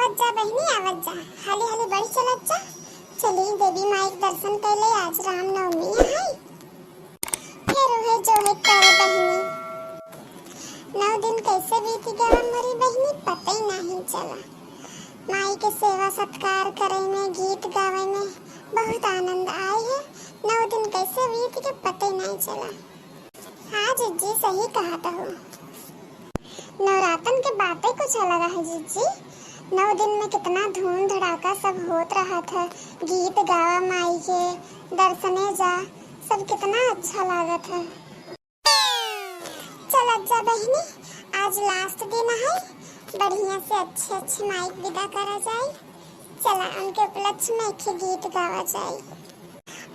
आवत जा बहिनी आवत जा, हाली हाली बढ़ी चलत जा। चली देवी माई के दर्शन कैले, आज रामनवमी है। फिर वह जो है करे बहिनी, 9 दिन कैसे बीत गया हमारी बहिनी पता ही नहीं चला। माई के सेवा सत्कार करे में, गीत गावे में बहुत आनंद आए है। 9 दिन कैसे बीत गए पता ही नहीं चला। हाँ जीजी सही कहा था हूँ, नवरात्रन के बातें कुछ अलग है जीजी। 9 दिन में कितना धूम धड़ाका सब होत रहा था, गीत गावा माई के, दर्शने जा, सब कितना अच्छा लागत है। चल अच्छा बहनी, आज लास्ट दिन है, बढ़िया से अच्छे माई विदा करा जाए। चला उनके उपलक्ष्य में एक गीत गावा जाए।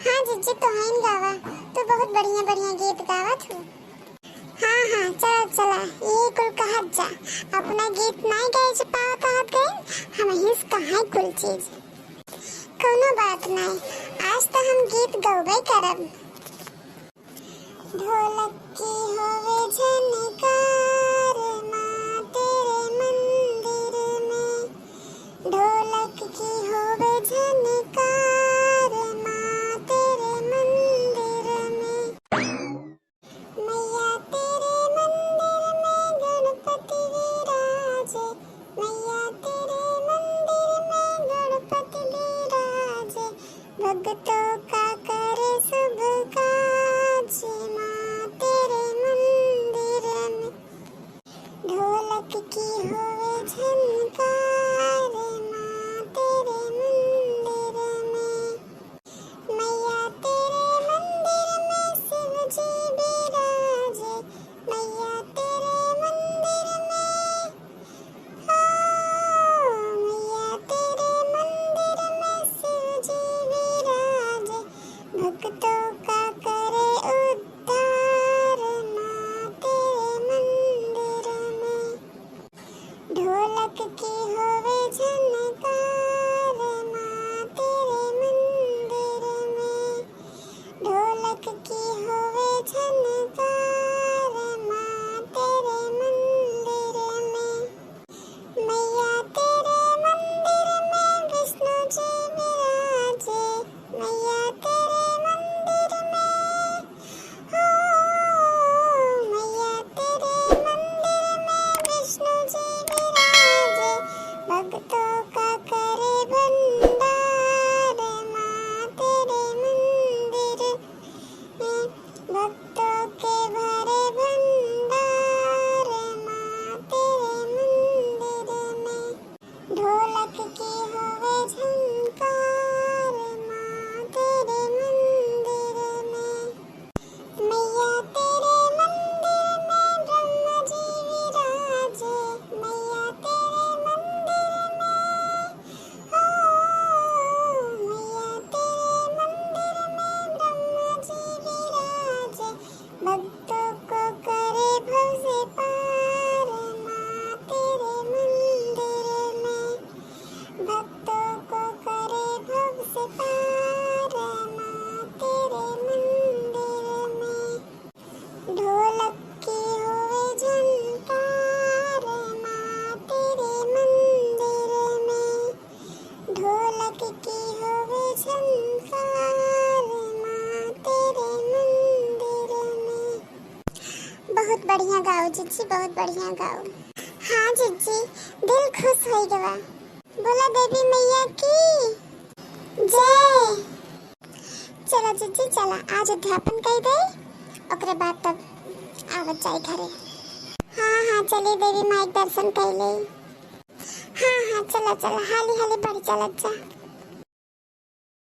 हाँ जीजी तो है गावा, तो बहुत बढ़िया गीत गावा तू। हाँ चला ये कुल कहत जा, अपना गीत नहीं गाए जो पावा कहत गए, हम हिस कहाँ कुल चीज। कोनो बात नहीं, आज तो हम गीत गौबे करब। ढोलक की होवे झनकार माँ तेरे मंदिर में, ढोलक की होवे झनकार माँ तेरे मंदिर में, मैया तेरे मंदिर में गणपति विराजे, मैया तेरे मंदिर में गणपति विराजे, भक्तों का करे शुभ काज माँ तेरे मंदिर में, ढोलक की होवे झनकार माँ तेरे मंदिर में, मैया तेरे मंदिर में शिव जी विराजे, मैया तेरे मंदिर में, मैया तेरे मंदिर में शिव जी विराजे, भक्तों का करे उद्धार माँ तेरे मंदिर में, ढोलक की होवे झनकार माँ तेरे मंदिर में, ढोलक की होवे झनकार माँ तेरे मंदिर में, मैया तेरे मंदिर में विष्णु जी विराजे, मैया तेरे मंदिर में, मैया तेरे मंदिर में विष्णु जी विराजे, भक्तों का करे भंडार माँ तेरे मंदिर में, भक्तों के भरे भंडार माँ तेरे मंदिर में, ढोलक की होवे झनकार माँ तेरे मंदिर में, मैया तेरे मंदिर में ब्रह्मा जी विराजे, मैया तेरे मंदिर में, मैया तेरे मंदिर में ब्रह्मा जी विराजे, भक्तों को करे भव से पार माँ तेरे मंदिर में, भक्तों को करे भव से पार माँ तेरे मंदिर में, ढोलक की होवे झनकार माँ तेरे मंदिर में, ढोलक की होवे झनकार माँ तेरे मंदिर में। बहुत बढ़िया गाओ जीजी, बहुत बढ़िया गाओ। हाँ जीजी दिल खुश हो गया। बोला देवी मैया की जय। चला जीजी चला, आज अध्यापन कर दे, ओकरे बाद तब आवत जाए घरे। हाँ चली देवी माई दर्शन कर ले। हाँ चला हाली हाली बढ़ चलत जा।